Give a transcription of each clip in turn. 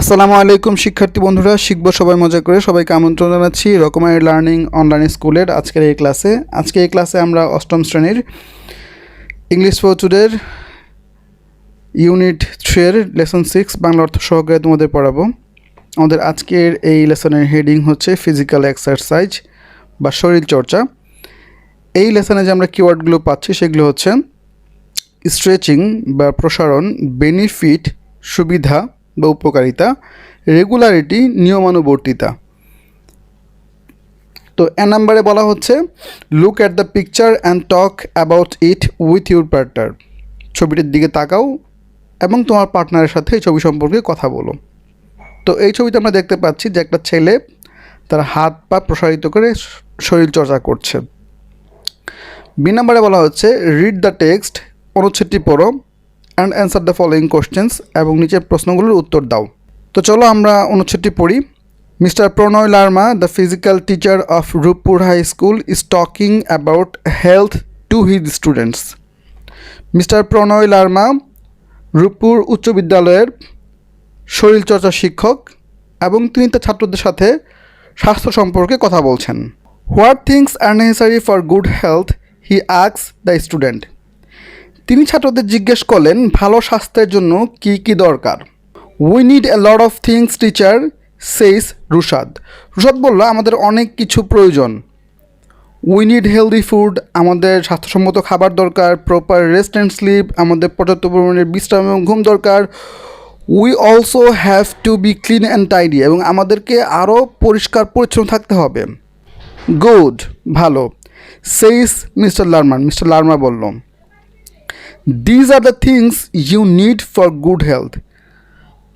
আসসালামু আলাইকুম শিক্ষার্থী বন্ধুরা, শিখবো সবাই মজা করে। সবাইকে আমন্ত্রণ জানাচ্ছি রকমারি লার্নিং অনলাইন স্কুলের আজকের এই ক্লাসে। আমরা অষ্টম শ্রেণীর ইংলিশ ফর টুডের ইউনিট 3 এর লেসন 6 বাংলা অর্থ সহকারে তোমাদের পড়াবো। আমাদের আজকের এই লেসনের হেডিং হচ্ছে ফিজিক্যাল এক্সারসাইজ বা শরীর চর্চা। এই লেসনে যে আমরা কিওয়ার্ডগুলো পাচ্ছি সেগুলো হচ্ছে স্ট্রেচিং বা প্রসারণ, বেনিফিট সুবিধা বা উপকারিতা, রেগুলারিটি নিয়মানুবর্তিতা। তো নাম্বারে বলা হচ্ছে look at the picture and talk about it with your partner. ছবিটির দিকে তাকাও এবং তোমার পার্টনারের সাথে এই ছবি সম্পর্কে কথা বলো। তো এই ছবিতে আমরা দেখতে পাচ্ছি যে একটা ছেলে তার হাত পা প্রসারিত করে শরীর চর্চা করছে। নাম্বারে বলা হচ্ছে রিড দ্য টেক্সট, অনুচ্ছেদটি পড়ো, and answer the following questions, এবং নিচের প্রশ্নগুলোর উত্তর দাও। তো চলো আমরা অনুচ্ছেদটি পড়ি। Mister Pranoy Larma, the physical teacher of Ruppur high school, is talking about health to his students. Mister Pranoy Larma Ruppur উচ্চ বিদ্যালয়ের শরীরচর্চা শিক্ষক এবং তিনি তার ছাত্রদের সাথে স্বাস্থ্য সম্পর্কে কথা বলছেন। What things are necessary for good health he asks the student. তিনি ছাত্রদের জিজ্ঞেস করলেন ভালো স্বাস্থ্যের জন্য কী কী দরকার। We need a lot of things teacher, says Rushad. Rushad বলল আমাদের অনেক কিছু প্রয়োজন। উই নিড হেলদি ফুড, আমাদের স্বাস্থ্যসম্মত খাবার দরকার। প্রপার রেস্ট অ্যান্ড স্লিপ, আমাদের পর্যাপ্ত পরিমাণের বিশ্রাম এবং ঘুম দরকার। We also have to be clean and tidy, এবং আমাদেরকে আরও পরিষ্কার পরিচ্ছন্ন থাকতে হবে। গুড, ভালো। Says mister Larma, mister Larma বলল these are the things you need for good health.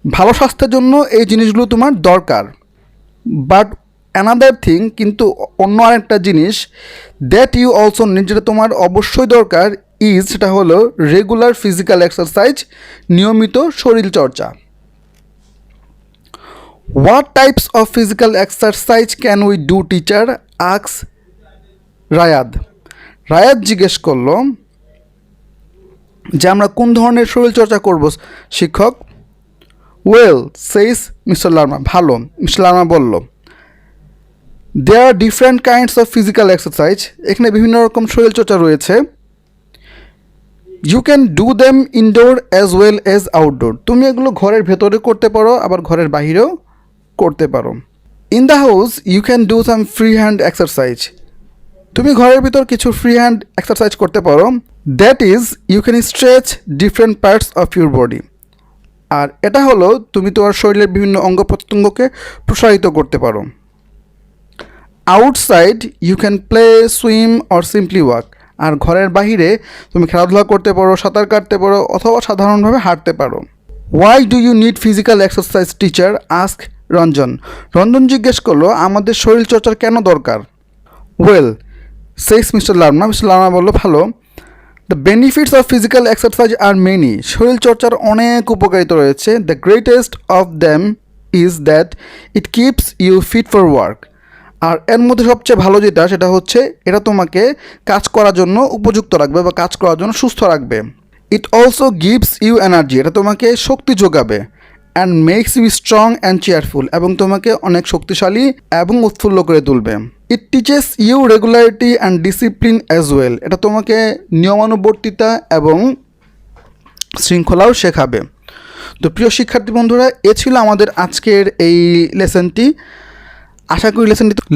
ভালো স্বাস্থ্যের জন্য এই জিনিসগুলো তোমার দরকার। বাট অ্যানাদার থিং, কিন্তু অন্য আরেকটা জিনিস, দ্যাট ইউ অলসো নিড, যেটা তোমার অবশ্যই দরকার, ইজ, সেটা হলো রেগুলার ফিজিক্যাল এক্সারসাইজ, নিয়মিত শরীরচর্চা। What types of physical exercise can we do teacher asks রায়াদ। রায়াদ জিজ্ঞেস করলো যে আমরা কোন ধরনের শরীরচর্চা করব শিক্ষক। ওয়েল সেইস মিস্টার লার্মা, ভালো। মিস্টার লার্মা বলল there are different kinds of physical exercise, এখানে বিভিন্ন রকম শরীরচর্চা রয়েছে। You can do them indoor as well as outdoor, তুমি এগুলো ঘরের ভেতরে করতে পারো আবার ঘরের বাহিরেও করতে পারো। In the house you can do some free hand exercise, তুমি ঘরের ভিতর কিছু ফ্রি হ্যান্ড এক্সারসাইজ করতে পারো। That is you can stretch different parts of your body, আর এটা হলো তুমি তোমার শরীরের বিভিন্ন অঙ্গ প্রত্যঙ্গকে প্রসারিত করতে পারো। Outside you can play, swim or simply walk, আর ঘরের বাহিরে তুমি খেলাধুলা করতে পারো, সাঁতার কাটতে পারো, অথবা সাধারণভাবে হাঁটতে পারো। Why do you need physical exercise teacher ask Ranjan. Ranjan জিজ্ঞেস করলো আমাদের শরীরচর্চার কেন দরকার। Well says mister Larma, mister Larma বললো ভালো। The benefits of physical exercise are many, শরীরচর্চার অনেক উপকারিতা রয়েছে। The greatest of them is that it keeps you fit for work, আর এর মধ্যে সবচেয়ে ভালো যেটা সেটা হচ্ছে এটা তোমাকে কাজ করার জন্য উপযুক্ত রাখবে বা কাজ করার জন্য সুস্থ রাখবে। It also gives you energy, এটা তোমাকে শক্তি যোগাবে। And makes you strong and cheerful, এবং তোমাকে অনেক শক্তিশালী এবং উৎফুল্ল করে তুলবে। It teaches you regularity and discipline as well, এটা তোমাকে নিয়মানুবর্তিতা এবং শৃঙ্খলাও শেখাবে। তো প্রিয় শিক্ষার্থী বন্ধুরা, এ ছিল আমাদের আজকের এই লেসনটি। আশা করি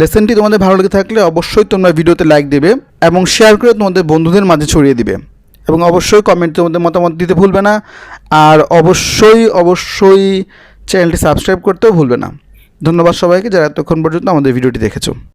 লেসনটি তোমাদের ভালো লেগে থাকলে অবশ্যই তোমরা ভিডিওতে লাইক দেবে এবং শেয়ার করে তোমাদের বন্ধুদের মাঝে ছড়িয়ে দিবে, এবং অবশ্যই কমেন্টে তোমাদের মতামত দিতে ভুলবে না। আর অবশ্যই চ্যানেলটি সাবস্ক্রাইব করতেও ভুলবে না। ধন্যবাদ সবাইকে যারা এতক্ষণ পর্যন্ত আমাদের ভিডিওটি দেখেছো।